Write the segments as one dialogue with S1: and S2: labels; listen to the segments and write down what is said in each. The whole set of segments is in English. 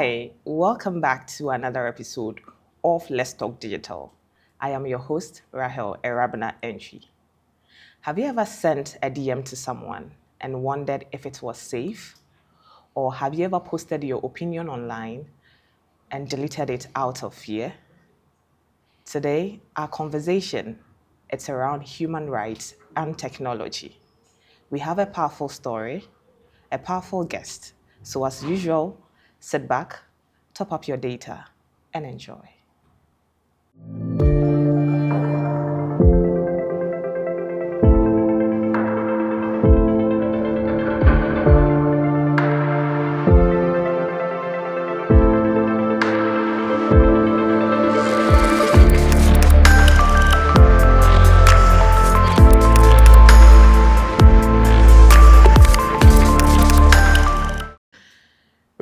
S1: Hi, welcome back to another episode of Let's Talk Digital. I am your host, Racheal Ewura Abena Antwi. Have you ever sent a DM to someone and wondered if it was safe? Or have you ever posted your opinion online and deleted it out of fear? Today, our conversation it's around human rights and technology. We have a powerful story, a powerful guest. So as usual, sit back, top up your data, and enjoy.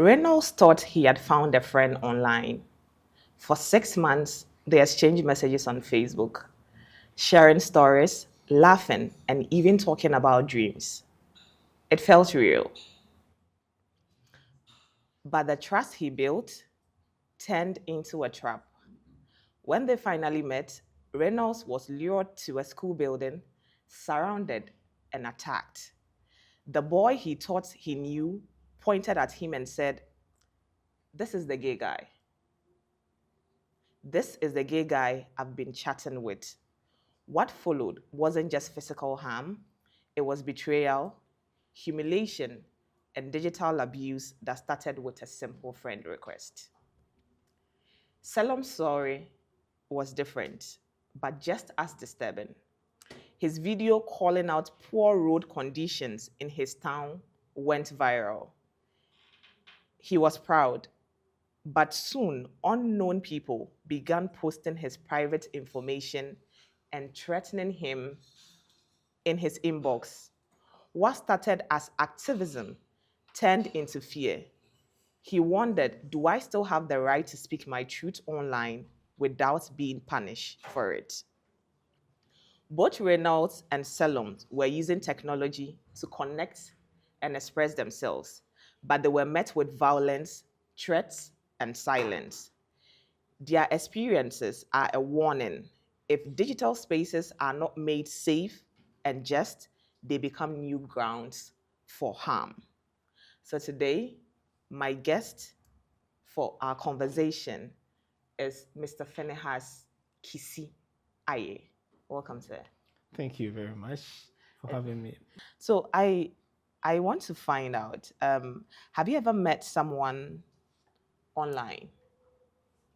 S1: Reynolds thought he had found a friend online. For 6 months, they exchanged messages on Facebook, sharing stories, laughing, and even talking about dreams. It felt real. But the trust he built turned into a trap. When they finally met, Reynolds was lured to a school building, surrounded, and attacked. The boy he thought he knew pointed at him and said, "This is the gay guy. This is the gay guy I've been chatting with." What followed wasn't just physical harm, it was betrayal, humiliation, and digital abuse that started with a simple friend request. Selorm's story was different, but just as disturbing. His video calling out poor road conditions in his town went viral. He was proud, but soon unknown people began posting his private information and threatening him in his inbox. What started as activism turned into fear. He wondered, do I still have the right to speak my truth online without being punished for it? Both Reynolds and Selorm were using technology to connect and express themselves, but they were met with violence, threats, and silence. Their experiences are a warning. If digital spaces are not made safe and just, they become new grounds for harm. So today, my guest for our conversation is Mr. Phinehas Kissiedu Ayeh. Welcome, sir.
S2: Thank you very much for having me.
S1: So I want to find out, have you ever met someone online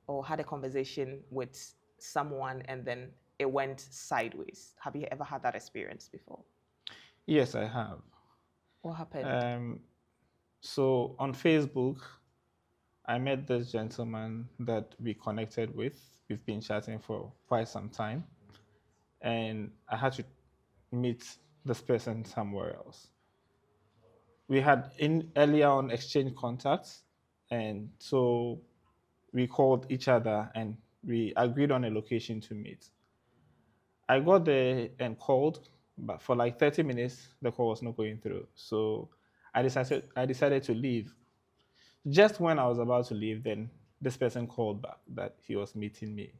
S1: or had a conversation with someone and then it went sideways? Have you ever had that experience before?
S2: Yes, I have.
S1: What happened?
S2: So on Facebook, I met this gentleman that we connected with. We've been chatting for quite some time, and I had to meet this person somewhere else. We had earlier on exchanged contacts, and so we called each other and we agreed on a location to meet. I got there and called, but for like 30 minutes, the call was not going through. So I decided to leave. Just when I was about to leave, then this person called back that he was meeting me.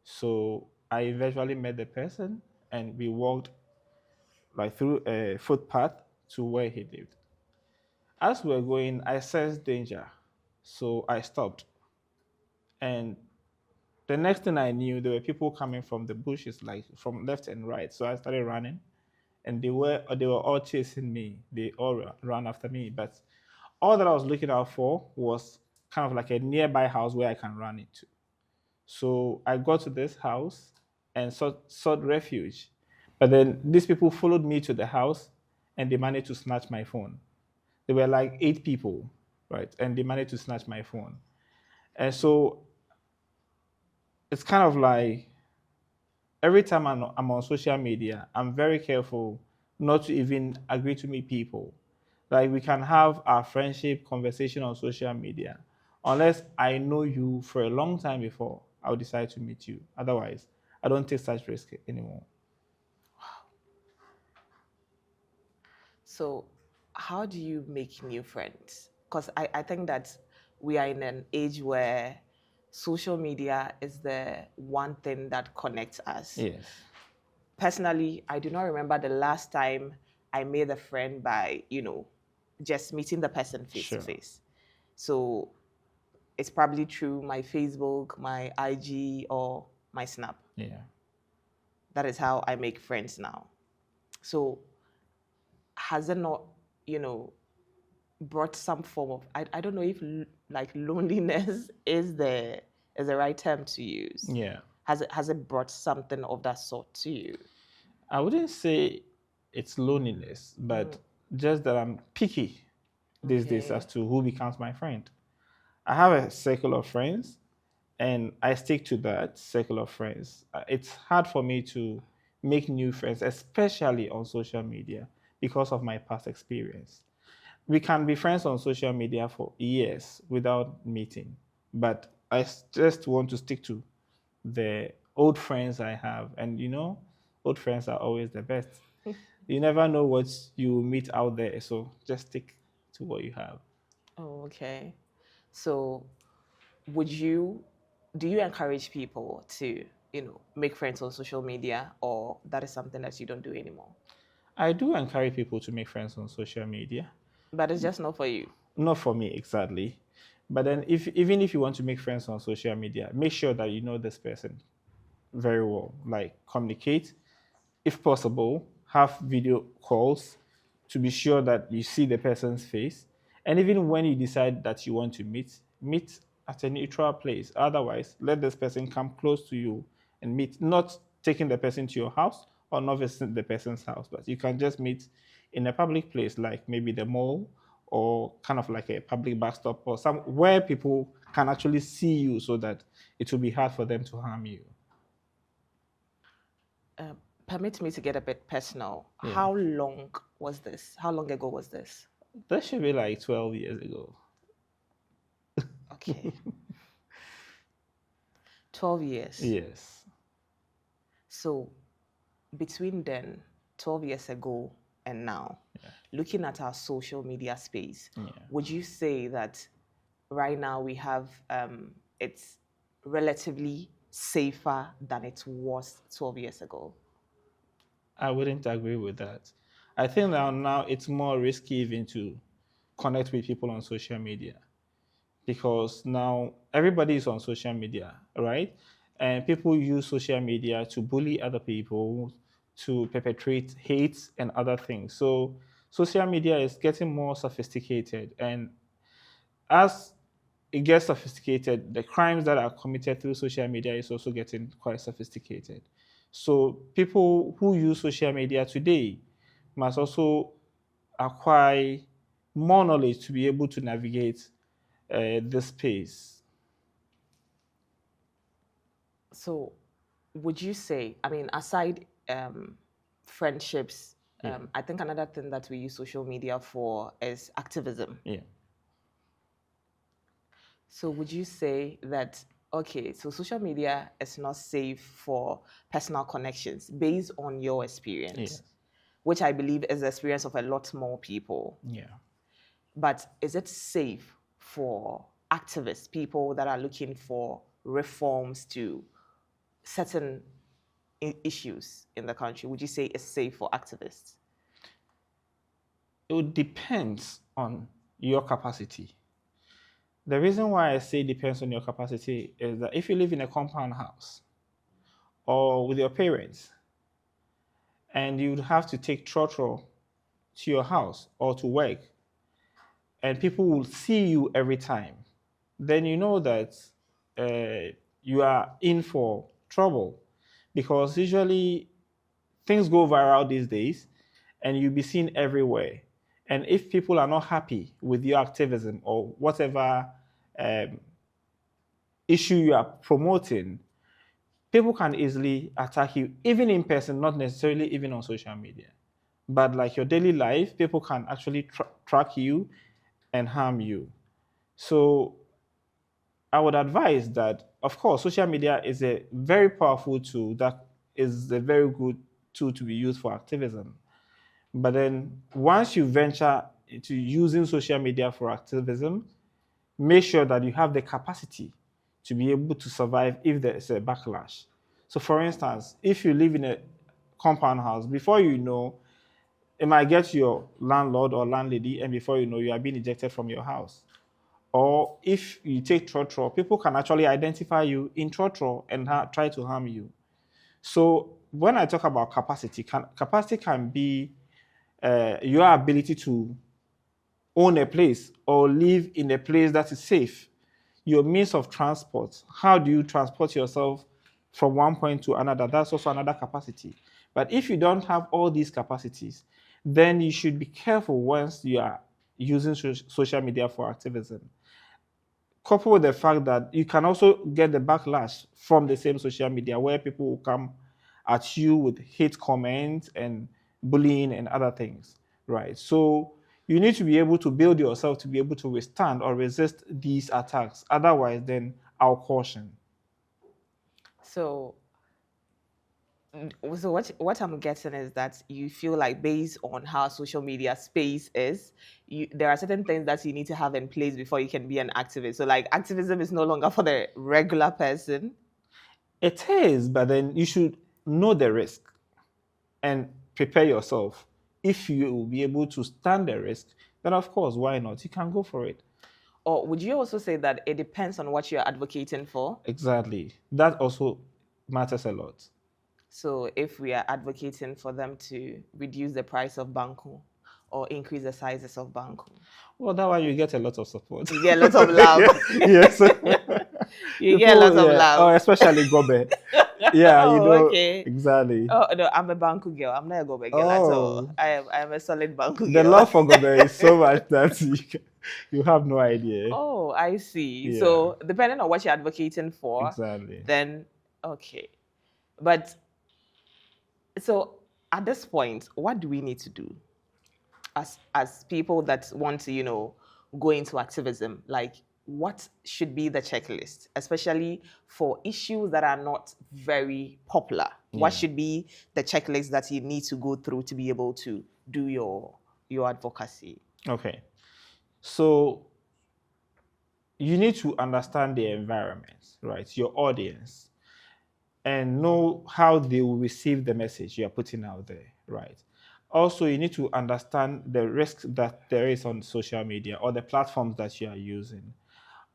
S2: So I eventually met the person and we walked like through a footpath to where he lived. As we were going, I sensed danger. So I stopped. And the next thing I knew, there were people coming from the bushes, like from left and right. So I started running, and they were all chasing me. They all ran after me. But all that I was looking out for was kind of like a nearby house where I can run into. So I got to this house and sought refuge. But then these people followed me to the house, and they managed to snatch my phone. There were like 8 people, right? And they managed to snatch my phone. And so it's kind of like every time I'm on social media, I'm very careful not to even agree to meet people. Like we can have our friendship conversation on social media. Unless I know you for a long time before, I'll decide to meet you. Otherwise, I don't take such risk anymore.
S1: So how do you make new friends? Because I think that we are in an age where social media is the one thing that connects us.
S2: Yes.
S1: Personally, I do not remember the last time I made a friend by, just meeting the person face to
S2: Sure.
S1: face. So it's probably through my Facebook, my IG, or my Snap.
S2: Yeah.
S1: That is how I make friends now. So has it not, brought some form of, I don't know if like loneliness is the right term to use.
S2: Yeah.
S1: Has it brought something of that sort to you?
S2: I wouldn't say it's loneliness, but just that I'm picky these days
S1: Okay.
S2: as to who becomes my friend. I have a circle of friends and I stick to that circle of friends. It's hard for me to make new friends, especially on social media, because of my past experience. We can be friends on social media for years without meeting, but just want to stick to the old friends I have. And old friends are always the best. You never know what you will meet out there, so just stick to what you have.
S1: Oh, okay. So do you encourage people to, make friends on social media, or that is something that you don't do anymore?
S2: I do encourage people to make friends on social media.
S1: But it's just not for you.
S2: Not for me exactly. But then even if you want to make friends on social media, make sure that you know this person very well. Like communicate, if possible, have video calls to be sure that you see the person's face. And even when you decide that you want to meet at a neutral place. Otherwise, let this person come close to you and meet, not taking the person to your house or not visiting the person's house, but you can just meet in a public place like maybe the mall or kind of like a public bus stop or somewhere people can actually see you so that it will be hard for them to harm you.
S1: Permit me to get a bit personal.
S2: Yeah.
S1: How long was this? How long ago was this?
S2: That should be like 12 years ago.
S1: Okay. 12 years.
S2: Yes.
S1: So between then, 12 years ago, and now, looking at our social media space, would you say that right now we have it's relatively safer than it was 12 years ago?
S2: I wouldn't agree with that. I think that now it's more risky even to connect with people on social media because now everybody is on social media, right? And people use social media to bully other people, to perpetrate hate and other things. So social media is getting more sophisticated. And as it gets sophisticated, the crimes that are committed through social media is also getting quite sophisticated. So people who use social media today must also acquire more knowledge to be able to navigate this space.
S1: So would you say, I mean, aside friendships, I think another thing that we use social media for is activism.
S2: Yeah.
S1: So would you say that, okay, so social media is not safe for personal connections based on your experience,
S2: Yes.
S1: which I believe is the experience of a lot more people.
S2: Yeah.
S1: But is it safe for activists, people that are looking for reforms to certain issues in the country? Would you say it's safe for activists?
S2: It depends on your capacity. The reason why I say depends on your capacity is that if you live in a compound house or with your parents and you'd have to take trotro to your house or to work and people will see you every time, then you know that you are in for trouble because usually things go viral these days and you'll be seen everywhere. And if people are not happy with your activism or whatever issue you are promoting, people can easily attack you, even in person, not necessarily even on social media. But like your daily life, people can actually track you and harm you. So I would advise that, of course, social media is a very powerful tool that is a very good tool to be used for activism. But then once you venture into using social media for activism, make sure that you have the capacity to be able to survive if there's a backlash. So for instance, if you live in a compound house, before you know, it might get to your landlord or landlady, and before you know, you are being ejected from your house. Or if you take trotro, people can actually identify you in trotro and try to harm you. So when I talk about capacity, capacity can be your ability to own a place or live in a place that is safe. Your means of transport. How do you transport yourself from one point to another? That's also another capacity. But if you don't have all these capacities, then you should be careful once you are using social media for activism. Coupled with the fact that you can also get the backlash from the same social media where people will come at you with hate comments and bullying and other things, right? So you need to be able to build yourself to be able to withstand or resist these attacks. Otherwise, then I'll caution.
S1: So, so what I'm getting is that you feel like based on how social media space is, there are certain things that you need to have in place before you can be an activist. So like activism is no longer for the regular person.
S2: It is, but then you should know the risk and prepare yourself. If you will be able to stand the risk, then of course, why not? You can go for it.
S1: Or would you also say that it depends on what you're advocating for?
S2: Exactly. That also matters a lot.
S1: So if we are advocating for them to reduce the price of banku or increase the sizes of banku,
S2: well, that one you get a lot of support.
S1: You get a lot of love.
S2: Yes.
S1: You get a lot of love.
S2: Oh, especially Gobe. Yeah,
S1: Oh,
S2: you know.
S1: okay.
S2: Exactly.
S1: Oh no, I'm a banku girl. I'm not a Gobe girl at all. I am a solid banku
S2: The
S1: girl.
S2: love for Gobe is so much that you have no idea.
S1: Oh, I see.
S2: Yeah.
S1: So depending on what you're advocating for,
S2: Exactly.
S1: then okay. But so at this point, what do we need to do as people that want to, go into activism? Like, what should be the checklist, especially for issues that are not very popular?
S2: Yeah.
S1: What should be the checklist that you need to go through to be able to do your advocacy?
S2: Okay. So you need to understand the environment, right? Your audience, and know how they will receive the message you are putting out there, right? Also, you need to understand the risk that there is on social media or the platforms that you are using.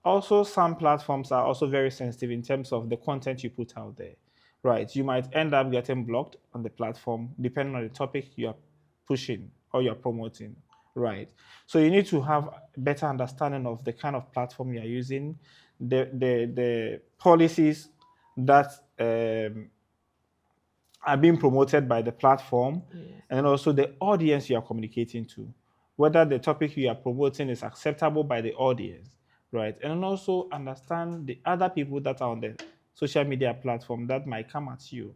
S2: Also, some platforms are also very sensitive in terms of the content you put out there, right? You might end up getting blocked on the platform depending on the topic you are pushing or you're promoting, right? So you need to have a better understanding of the kind of platform you're using, the policies that are being promoted by the platform,
S1: Yes.
S2: and also the audience you are communicating to, whether the topic you are promoting is acceptable by the audience, right? And also understand the other people that are on the social media platform that might come at you.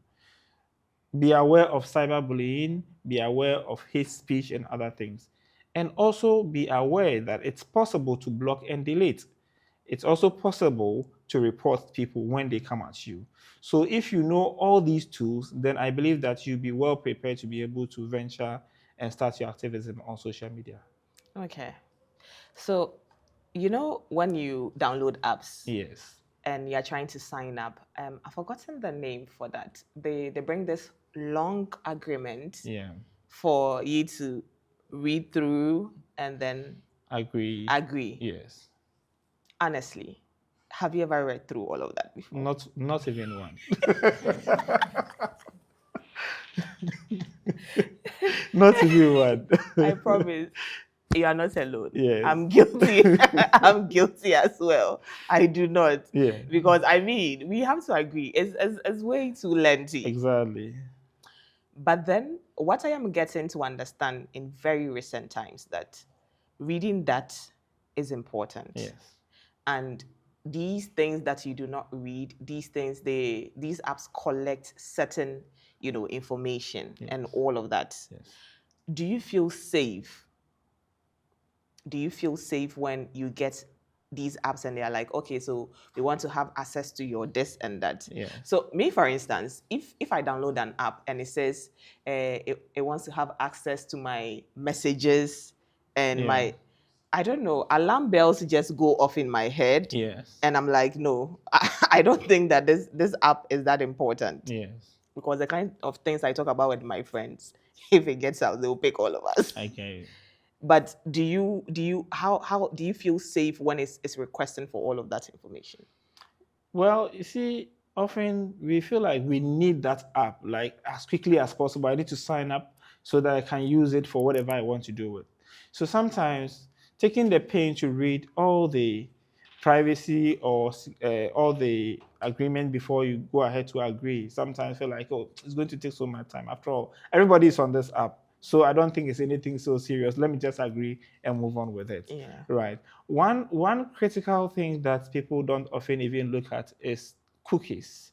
S2: Be aware of cyberbullying, be aware of hate speech and other things. And also be aware that it's possible to block and delete. It's also possible to report people when they come at you. So if you know all these tools, then I believe that you'll be well prepared to be able to venture and start your activism on social media.
S1: Okay. So, when you download apps,
S2: Yes.
S1: and you're trying to sign up, I've forgotten the name for that. They bring this long agreement for you to read through and then
S2: Agree. Yes.
S1: Honestly, have you ever read through all of that before?
S2: Not even one. Not even one.
S1: I promise. You are not alone.
S2: Yes.
S1: I'm guilty. I'm guilty as well. I do not.
S2: Yeah.
S1: Because we have to agree. It's way too lengthy.
S2: Exactly.
S1: But then what I am getting to understand in very recent times that reading that is important.
S2: Yes.
S1: And these things that you do not read, these things, these apps collect certain, information and all of that.
S2: Yes.
S1: Do you feel safe? Do you feel safe when you get these apps and they're like, okay, so we want to have access to your this and that?
S2: Yeah.
S1: So me, for instance, if I download an app and it says it wants to have access to my messages and I don't know, alarm bells just go off in my head.
S2: Yes.
S1: And I'm like, no, I don't think that this app is that important.
S2: Yes.
S1: Because the kind of things I talk about with my friends, if it gets out, they'll pick all of us.
S2: I get it.
S1: But how do you feel safe when it's requesting for all of that information?
S2: Well, you see, often we feel like we need that app like as quickly as possible. I need to sign up so that I can use it for whatever I want to do with. So sometimes taking the pain to read all the privacy or all the agreement before you go ahead to agree, sometimes feel like, oh, it's going to take so much time. After all, everybody is on this app. So I don't think it's anything so serious. Let me just agree and move on with it.
S1: Yeah.
S2: Right. One critical thing that people don't often even look at is cookies.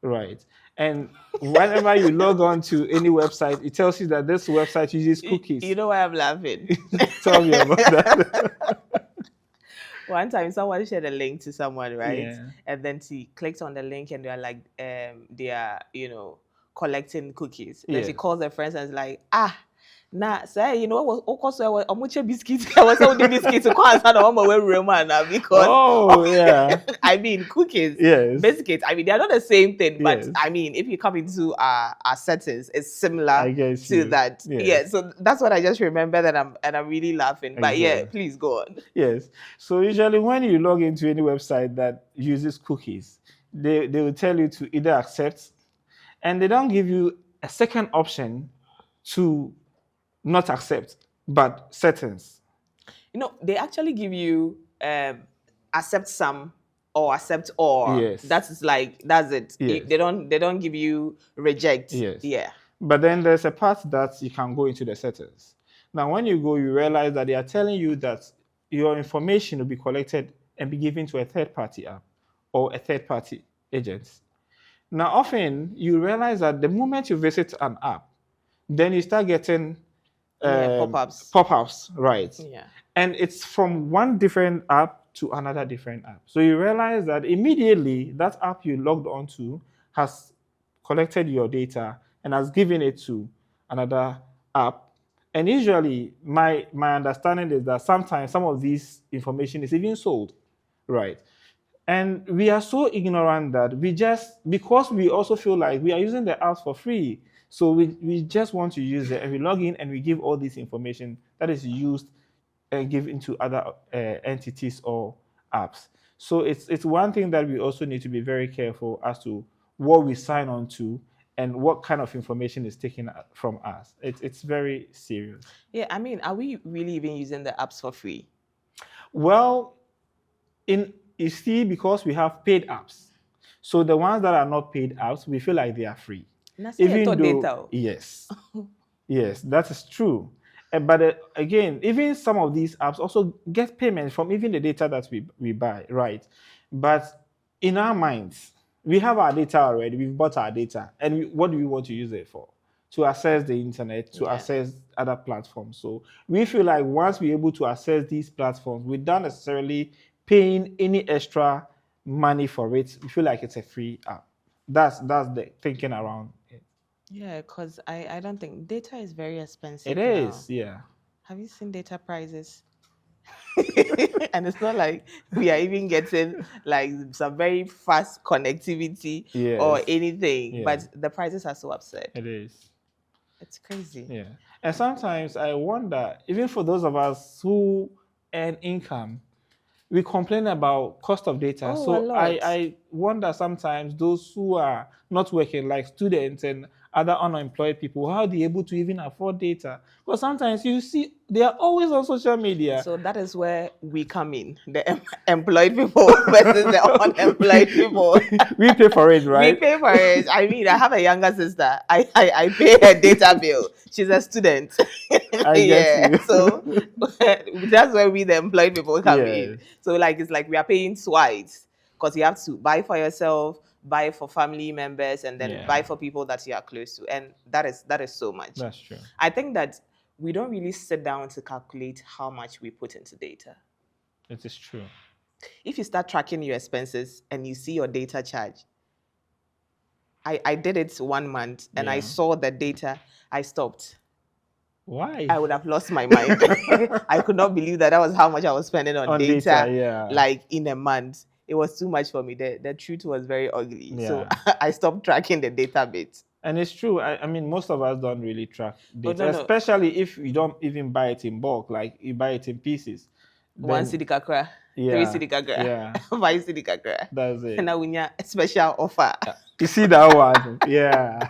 S2: Right. And whenever you log on to any website, it tells you that this website uses cookies.
S1: You know why I'm laughing?
S2: Tell me about that.
S1: One time someone shared a link to someone, right?
S2: Yeah.
S1: And then she clicked on the link and they're like, they are, collecting cookies. Then she
S2: Yes.
S1: calls her friends and is like, nah, say, you know what was also biscuits. I was on the biscuits to call because
S2: Oh, yeah.
S1: I mean cookies,
S2: Yes.
S1: biscuits. I mean they're not the same thing, but
S2: Yes.
S1: I mean if you come into our settings, it's similar
S2: I guess
S1: to
S2: you.
S1: that.
S2: Yes.
S1: Yeah, so that's what I just remember that I'm really laughing. But yeah,
S2: Exactly.
S1: please go on.
S2: Yes. So usually when you log into any website that uses cookies, they will tell you to either accept, and they don't give you a second option to not accept, but settings.
S1: They actually give you accept some or accept all.
S2: Yes.
S1: That's it.
S2: Yes.
S1: They don't give you reject.
S2: Yes.
S1: Yeah.
S2: But then there's a part that you can go into the settings. Now, when you go, you realize that they are telling you that your information will be collected and be given to a third-party app or a third-party agent. Now, often you realize that the moment you visit an app, then you start getting
S1: pop-ups.
S2: Pop-ups, right?
S1: Yeah.
S2: And it's from one different app to another different app. So you realize that immediately that app you logged onto has collected your data and has given it to another app. And usually my understanding is that sometimes some of this information is even sold, right? And we are so ignorant that because we also feel like we are using the apps for free, so we just want to use it and we log in and we give all this information that is used and give into other entities or apps. So it's one thing that we also need to be very careful as to what we sign on to and what kind of information is taken from us. It's very serious.
S1: Yeah, I mean, are we really even using the apps for free?
S2: Well, you see, because we have paid apps, so the ones that are not paid apps, we feel like they are free.
S1: Even though data.
S2: Yes, yes, that is true. But again, even some of these apps also get payment from even the data that we buy, right? But in our minds, we have our data already. We've bought our data, and what do we want to use it for? To access the internet, to access other platforms. So we feel like once we're able to access these platforms without necessarily paying any extra money for it, we feel like it's a free app. That's the thinking around it.
S1: Yeah, because I don't think data is very expensive.
S2: It is, yeah.
S1: Have you seen data prices? And it's not like we are even getting like some very fast connectivity or anything, but the prices are so absurd.
S2: It is.
S1: It's crazy.
S2: Yeah. And sometimes I wonder, even for those of us who earn income, we complain about cost of data. So I wonder sometimes those who are not working, like students and other unemployed people, how are they able to even afford data? Because sometimes you see they are always on social media.
S1: So that is where we come in, the employed people versus the unemployed people.
S2: We pay for it, right?
S1: We pay for it. I mean, I have a younger sister. I pay her data bill. She's a student.
S2: I guess you.
S1: So that's where we, the employed people, come in. So it's like we are paying twice because you have to buy for yourself, buy for family members, and then buy for people that you are close to. And that is so much.
S2: That's true.
S1: I think that we don't really sit down to calculate how much we put into data.
S2: It is true.
S1: If you start tracking your expenses and you see your data charge, I did it 1 month and I saw the data, I stopped.
S2: Why?
S1: I would have lost my mind. I could not believe that was how much I was spending on data,
S2: yeah.
S1: like in a month. It was too much for me. The truth was very ugly. So
S2: Yeah.
S1: I stopped tracking the data bit.
S2: And it's true. I mean, most of us don't really track
S1: Oh,
S2: data,
S1: no, no.
S2: especially if you don't even buy it in bulk, like you buy it in pieces.
S1: One
S2: Then,
S1: cedi kakra, three
S2: yeah,
S1: cedi kakra,
S2: yeah,
S1: 5 cedi kakra.
S2: that's it.
S1: And now we need a special offer.
S2: You see that one? Yeah.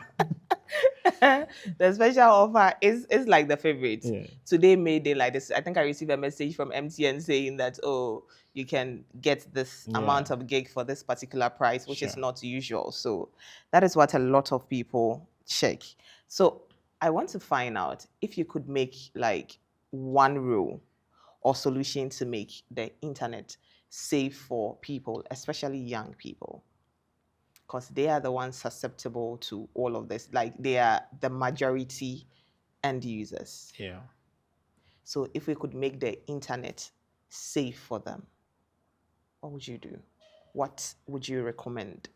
S1: The special offer is like the favorite.
S2: Yeah.
S1: Today made day like this. I think I received a message from MTN saying that, oh, you can get this amount of gig for this particular price, which is not usual. So that is what a lot of people check. So I want to find out if you could make like one rule or solution to make the internet safe for people, especially young people, because they are the ones susceptible to all of this. Like they are the majority end users.
S2: Yeah.
S1: So if we could make the internet safe for them, what would you do? What would you recommend?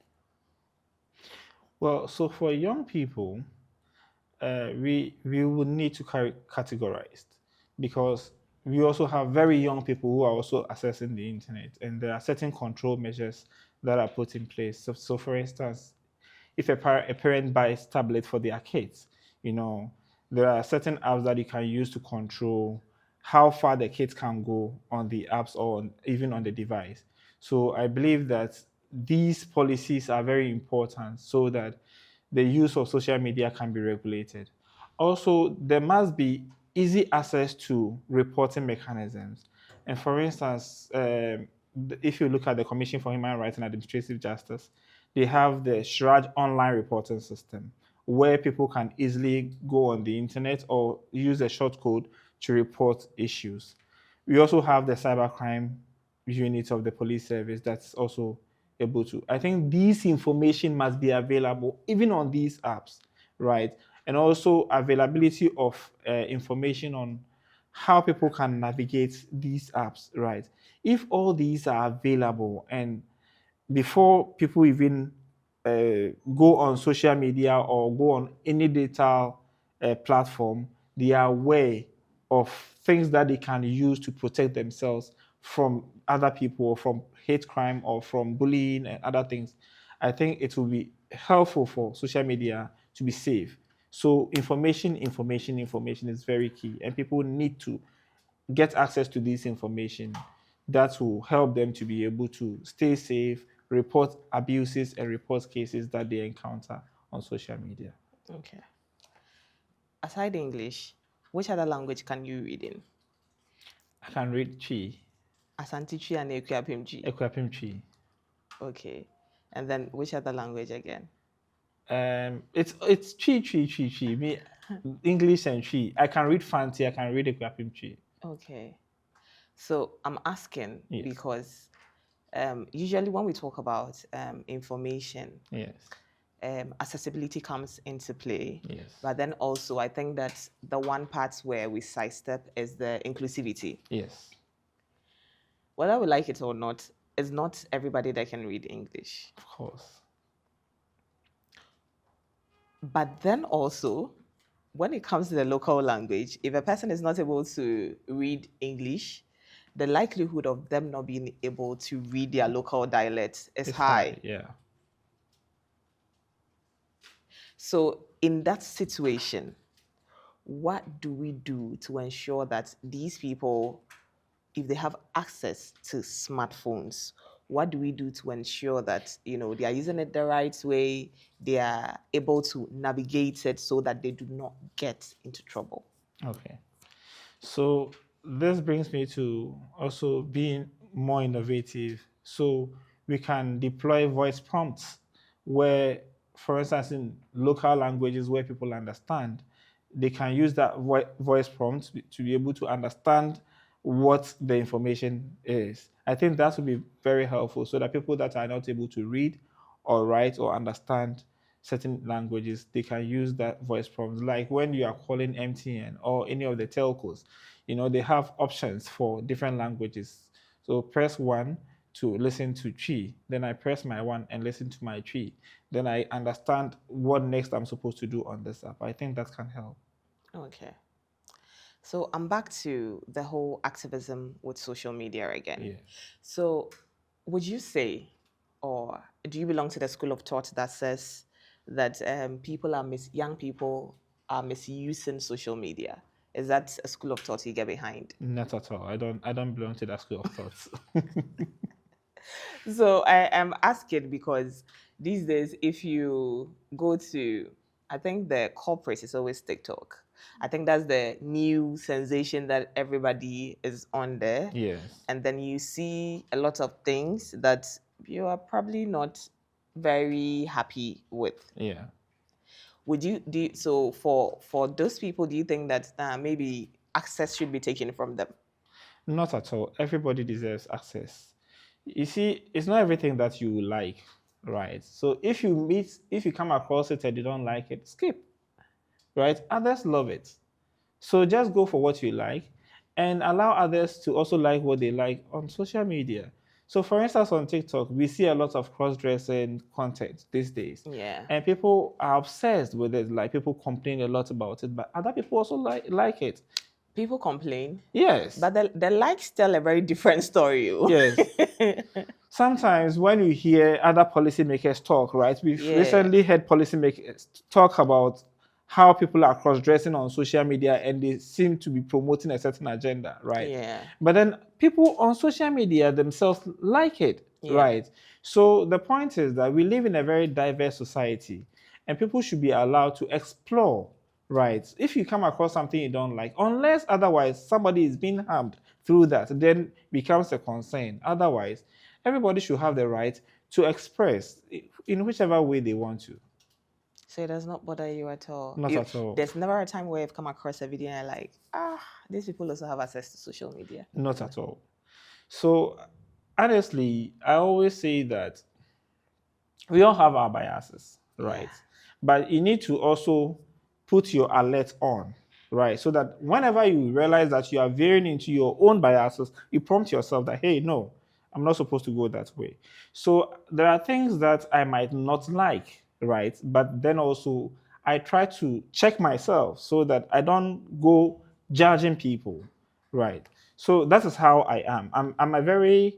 S2: Well, so for young people, we would need to categorize, because we also have very young people who are also accessing the internet, and there are certain control measures that are put in place. So for instance, if a parent buys tablet for their kids, there are certain apps that you can use to control how far the kids can go on the apps or even on the device. So I believe that these policies are very important so that the use of social media can be regulated. Also, there must be easy access to reporting mechanisms. And for instance, if you look at the Commission for Human Rights and Administrative Justice, they have the Shraj online reporting system where people can easily go on the internet or use a short code to report issues. We also have the cybercrime unit of the police service that's also able to. I think this information must be available even on these apps, right? And also availability of information on how people can navigate these apps, right? If all these are available, and before people even go on social media or go on any digital platform, they are aware of things that they can use to protect themselves from other people, or from hate crime, or from bullying and other things. I think it will be helpful for social media to be safe. So information is very key, and people need to get access to this information that will help them to be able to stay safe, report abuses, and report cases that they encounter on social media.
S1: Okay. Aside English, which other language can you read in?
S2: I can read Chi.
S1: Asante Chi and Ekuapem Chi.
S2: Ekwapim Chi.
S1: Okay. And then which other language again?
S2: It's Chi. Me, English and Chi. I can read Fanti. I can read Ekwapim Chi.
S1: Okay. So I'm asking
S2: Yes.
S1: because usually when we talk about information,
S2: Yes.
S1: accessibility comes into play.
S2: Yes.
S1: But then also, I think that the one part where we sidestep is the inclusivity.
S2: Yes.
S1: Whether we like it or not, it's not everybody that can read English.
S2: Of course.
S1: But then also, when it comes to the local language, if a person is not able to read English, the likelihood of them not being able to read their local dialect is high.
S2: Yeah.
S1: So in that situation, what do we do to ensure that these people, if they have access to smartphones, what do we do to ensure that they are using it the right way, they are able to navigate it so that they do not get into trouble?
S2: Okay. So this brings me to also being more innovative. So we can deploy voice prompts where, for instance, in local languages where people understand, they can use that voice prompt to be able to understand what the information is. I think that would be very helpful so that people that are not able to read or write or understand certain languages, they can use that voice prompt. Like when you are calling MTN or any of the telcos, they have options for different languages. So press 1 to listen to Chi. Then I press my 1 and listen to my Chi. Then I understand what next I'm supposed to do on this app. I think that can help.
S1: Okay. So I'm back to the whole activism with social media again.
S2: Yeah.
S1: So would you say, or do you belong to the school of thought that says that young people are misusing social media? Is that a school of thought you get behind?
S2: Not at all. I don't belong to that school of thoughts.
S1: So I am asking because these days, if you go to, I think the corporate is always TikTok. I think that's the new sensation that everybody is on there.
S2: Yes.
S1: And then you see a lot of things that you are probably not very happy with.
S2: Yeah.
S1: Would you do so for those people? Do you think that maybe access should be taken from them?
S2: Not at all. Everybody deserves access. You see, it's not everything that you like, right? So if you come across it and you don't like it, skip, right? Others love it. So just go for what you like and allow others to also like what they like on social media. So, for instance, on TikTok, we see a lot of cross dressing content these days.
S1: Yeah.
S2: And people are obsessed with it. Like, people complain a lot about it, but other people also like it.
S1: People complain.
S2: Yes.
S1: But the likes tell a very different story.
S2: Yes. Sometimes when you hear other policymakers talk, right? We've recently heard policymakers talk about how people are cross-dressing on social media and they seem to be promoting a certain agenda, right?
S1: Yeah.
S2: But then people on social media themselves like it, right? So the point is that we live in a very diverse society and people should be allowed to explore, right? If you come across something you don't like, unless otherwise somebody is being harmed through that, then becomes a concern. Otherwise, everybody should have the right to express in whichever way they want to.
S1: So it does not bother you at all?
S2: Not at all.
S1: There's never a time where you've come across a video and you're like, these people also have access to social media.
S2: Not at all. So honestly, I always say that we all have our biases, right?
S1: Yeah.
S2: But you need to also put your alert on, right? So that whenever you realize that you are veering into your own biases, you prompt yourself that, hey, no, I'm not supposed to go that way. So there are things that I might not like, right? But then also I try to check myself so that I don't go judging people, right? So that is how I am. I'm a very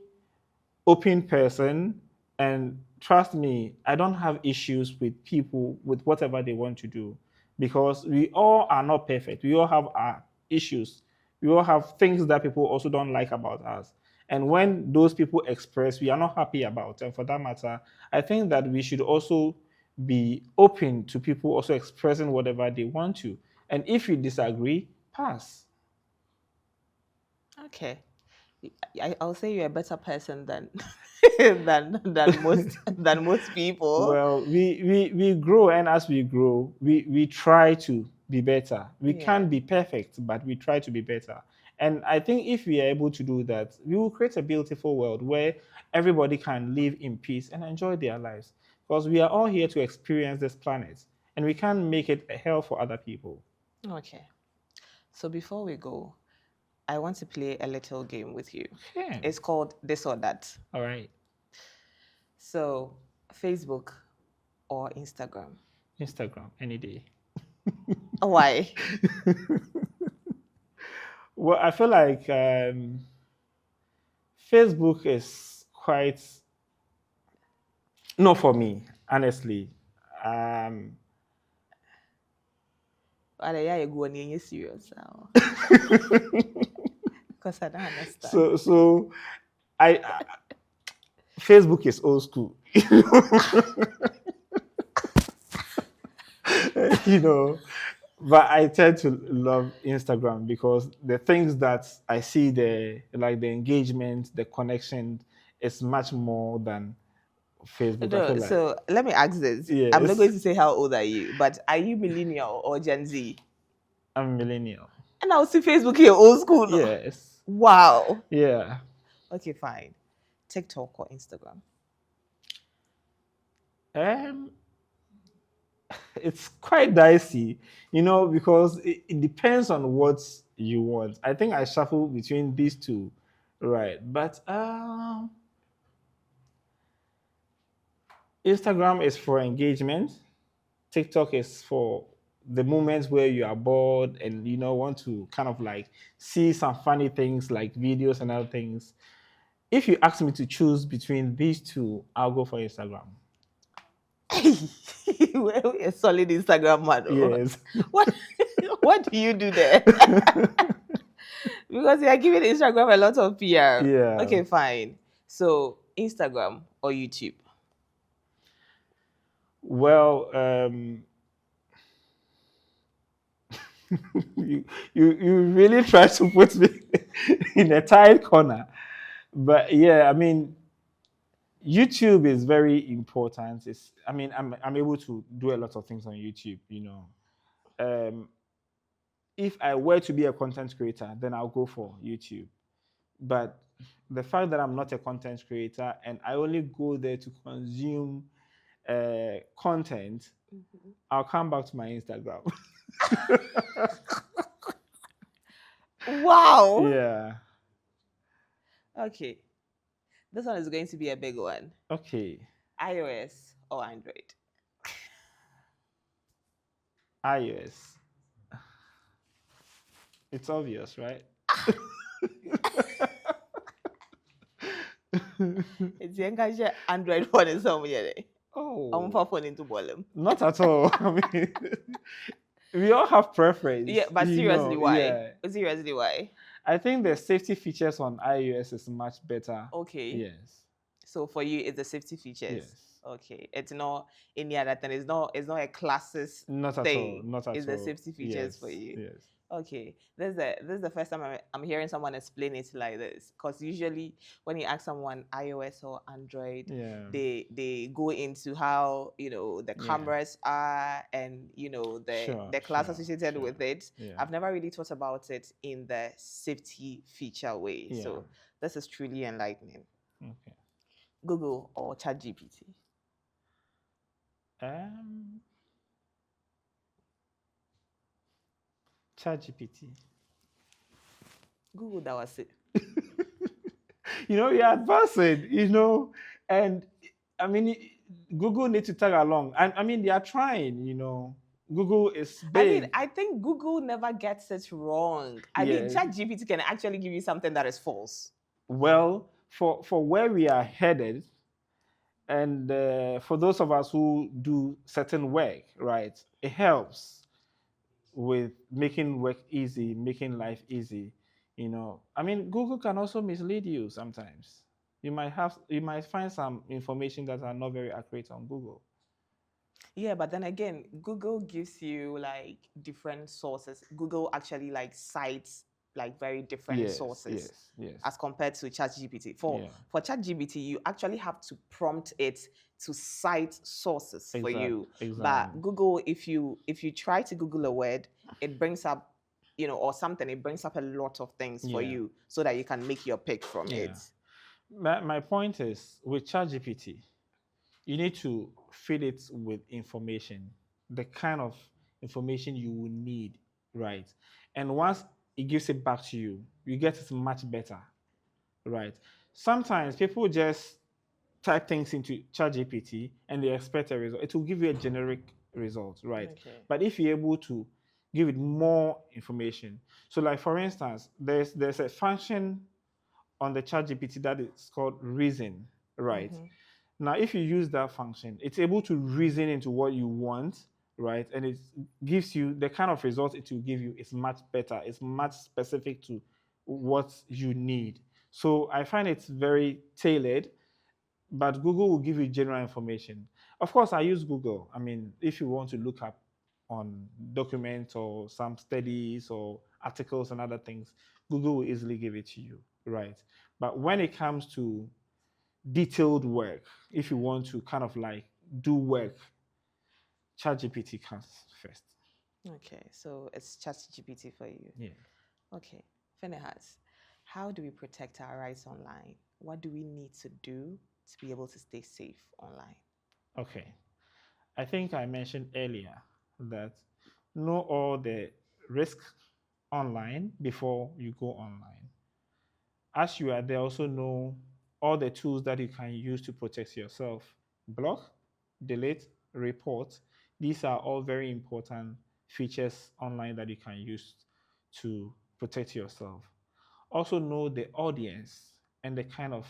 S2: open person, and trust me, I don't have issues with people with whatever they want to do because we all are not perfect. We all have our issues. We all have things that people also don't like about us. And when those people express we are not happy about, and for that matter, I think that we should also be open to people also expressing whatever they want to. And if you disagree, pass.
S1: Okay. I'll say you're a better person than than most people.
S2: Well, we grow, and as we grow, we try to be better. We can't be perfect, but we try to be better. And I think if we are able to do that, we will create a beautiful world where everybody can live in peace and enjoy their lives. Because we are all here to experience this planet, and we can't make it a hell for other people.
S1: Okay. So before we go, I want to play a little game with you.
S2: Yeah.
S1: It's called This or That.
S2: All right.
S1: So, Facebook or Instagram?
S2: Instagram, any day.
S1: Why?
S2: Well, I feel like Facebook is quite not for me, honestly.
S1: Yeah, you go and serious now. Because I don't understand.
S2: So I Facebook is old school. You know, but I tend to love Instagram because the things that I see there, like the engagement, the connection, is much more than Facebook. I
S1: No,
S2: feel like.
S1: so let me ask this.
S2: Yes.
S1: I'm not going to say how old are you, but are you millennial or Gen Z?
S2: I'm millennial.
S1: And I'll see Facebook here, old school. No?
S2: Yes.
S1: Wow.
S2: Yeah.
S1: Okay, fine. TikTok or Instagram?
S2: It's quite dicey, because it depends on what you want. I think I shuffle between these two, right? But Instagram is for engagement. TikTok is for the moments where you are bored and want to kind of like see some funny things like videos and other things. If you ask me to choose between these two, I'll go for Instagram.
S1: Well, a solid Instagram man.
S2: Yes.
S1: What what do you do there? Because you are giving Instagram a lot of PR.
S2: Yeah.
S1: Okay, fine. So Instagram or YouTube?
S2: Well, you really try to put me in a tight corner. But yeah, I mean, YouTube is very important. I'm able to do a lot of things on YouTube, If I were to be a content creator, then I'll go for YouTube. But the fact that I'm not a content creator and I only go there to consume content, I'll come back to my Instagram.
S1: Wow.
S2: Yeah.
S1: Okay. This one is going to be a big one.
S2: Okay.
S1: iOS or Android?
S2: iOS. It's obvious, right?
S1: It's the Android phone is somewhere.
S2: Oh.
S1: I'm for phone into volume.
S2: Not at all. I mean, we all have preference.
S1: Yeah, but seriously, why?
S2: Yeah.
S1: Seriously, why?
S2: I think the safety features on iOS is much better.
S1: Okay.
S2: Yes.
S1: So for you, it's the safety features.
S2: Yes.
S1: Okay. It's not any other thing. It's not a classes
S2: Not at
S1: thing.
S2: all. Not at
S1: it's
S2: all.
S1: It's the safety features for you.
S2: Yes.
S1: Okay, this is the first time I'm hearing someone explain it like this. Because usually when you ask someone iOS or Android, they go into how the cameras are and the class associated with it.
S2: Yeah.
S1: I've never really thought about it in the safety feature way.
S2: Yeah.
S1: So this is truly enlightening.
S2: Okay.
S1: Google or ChatGPT?
S2: ChatGPT.
S1: Google, that was it.
S2: You're advancing, and I mean, Google needs to tag along. I mean, they are trying, Google is big.
S1: I think Google never gets it wrong. I mean, ChatGPT can actually give you something that is false.
S2: Well, for where we are headed, and for those of us who do certain work, right, it helps with making work easy, making life easy. I mean, Google can also mislead you sometimes. You might find some information that are not very accurate on Google.
S1: Yeah, but then again, Google gives you like different sources. Google actually like cites like very different sources as compared to ChatGPT. For ChatGPT, you actually have to prompt it to cite sources for you.
S2: Exactly.
S1: But Google, if you try to Google a word, it brings up, or something, it brings up a lot of things for you so that you can make your pick from it.
S2: My point is, with ChatGPT, you need to feed it with information, the kind of information you will need, right? And once it gives it back to you, you get it much better, right? Sometimes people just type things into ChatGPT and they expect a result. It will give you a generic result, right?
S1: Okay.
S2: But if you're able to give it more information, so like for instance, there's a function on the ChatGPT that is called reason, right? Mm-hmm. Now, if you use that function, it's able to reason into what you want, right? And it gives you the kind of result it will give you is much better. It's much specific to what you need. So I find it's very tailored, but Google will give you general information. Of course, I use Google. I mean, if you want to look up on documents or some studies or articles and other things, Google will easily give it to you, right? But when it comes to detailed work, if you want to kind of like do work, ChatGPT comes first.
S1: Okay, so it's ChatGPT for you.
S2: Yeah.
S1: Okay, Phinehas, how do we protect our rights online? What do we need to do to be able to stay safe online?
S2: Okay, I think I mentioned earlier that know all the risks online before you go online. As you are there, also know all the tools that you can use to protect yourself. Block, delete, report. These are all very important features online that you can use to protect yourself. Also know the audience and the kind of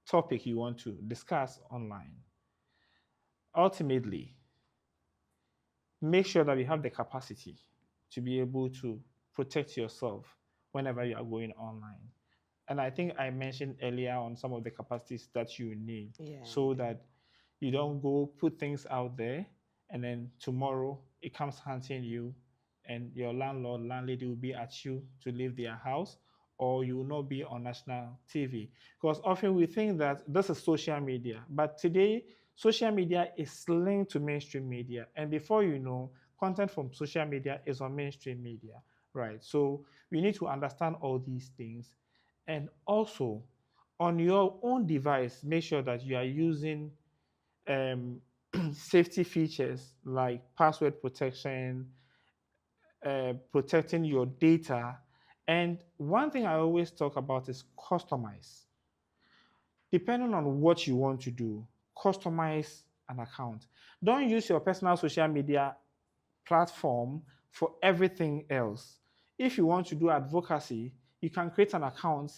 S2: topic you want to discuss online. Ultimately, make sure that you have the capacity to be able to protect yourself whenever you are going online. And I think I mentioned earlier on some of the capacities that you need
S1: Yeah.
S2: so that you don't go put things out there and then tomorrow it comes hunting you and your landlord, landlady will be at you to leave their house, or you will not be on national TV. Because often we think that this is social media, but today social media is linked to mainstream media. And before you know, content from social media is on mainstream media, right? So we need to understand all these things. And also, on your own device, make sure that you are using um, safety features like password protection, protecting your data. And one thing I always talk about is customize. Depending on what you want to do, customize an account. Don't use your personal social media platform for everything else. If you want to do advocacy, you can create an account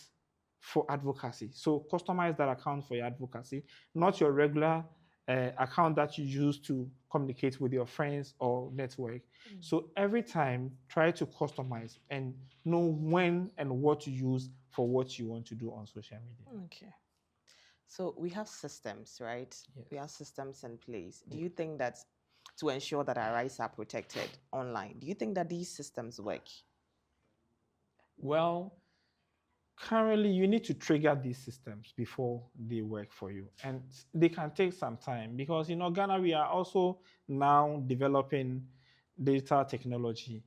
S2: for advocacy. So customize that account for your advocacy, not your regular account that you use to communicate with your friends or network. So every time, try to customize and know when and what to use for what you want to do on social media.
S1: Okay. So we have systems, right?
S2: Yes.
S1: We have systems in place. Do you think that to ensure that our rights are protected online, do you think that these systems work?
S2: Well, currently you need to trigger these systems before they work for you, and they can take some time because Ghana, we are also now developing data technology,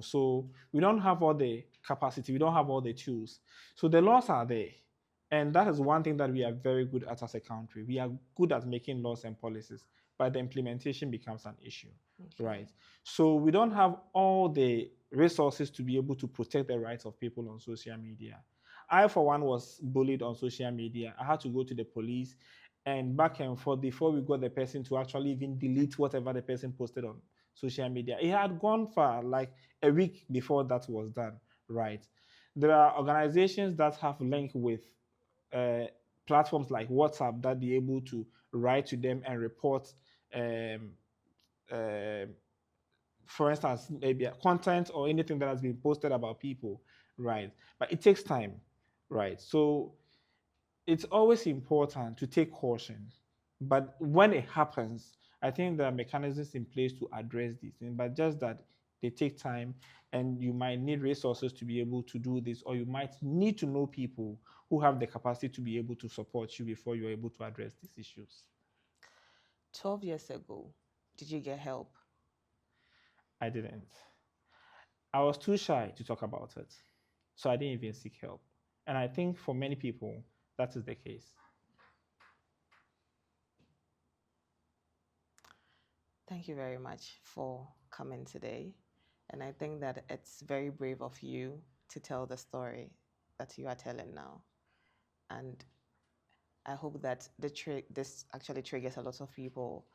S2: so we don't have all the capacity, we don't have all the tools. So the laws are there, and that is one thing that we are very good at as a country. We are good at making laws and policies, but the implementation becomes an issue.
S1: Okay.
S2: Right. So we don't have all the resources to be able to protect the rights of people on social media. I, for one, was bullied on social media. I had to go to the police and back and forth before we got the person to actually even delete whatever the person posted on social media. It had gone far, like a week before that was done, right? There are organizations that have linked with uh, platforms like WhatsApp that they're able to write to them and report, um, uh, for instance, maybe content or anything that has been posted about people, right? But it takes time, right? So it's always important to take caution. But when it happens, I think there are mechanisms in place to address these things, but just that they take time and you might need resources to be able to do this, or you might need to know people who have the capacity to be able to support you before you're able to address these issues.
S1: 12 years ago, did you get help?
S2: I didn't. I was too shy to talk about it. So I didn't even seek help. And I think for many people, that is the case.
S1: Thank you very much for coming today. And I think that it's very brave of you to tell the story that you are telling now. And I hope that this actually triggers a lot of people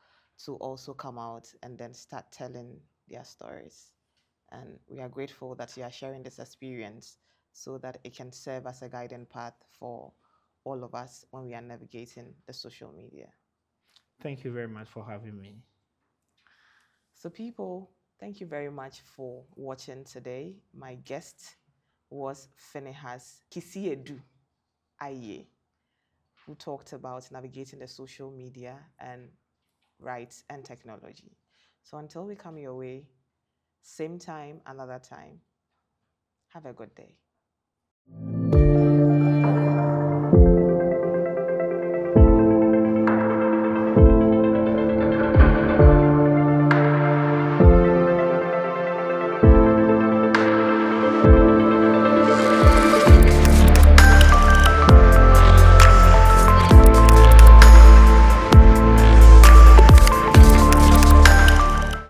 S1: to also come out and then start telling their stories. And we are grateful that you are sharing this experience so that it can serve as a guiding path for all of us when we are navigating the social media.
S2: Thank you very much for having me.
S1: So, people, thank you very much for watching today. My guest was Phinehas Kissiedu Ayeh, who talked about navigating the social media and rights and technology. So, until we come your way, same time, another time, have a good day.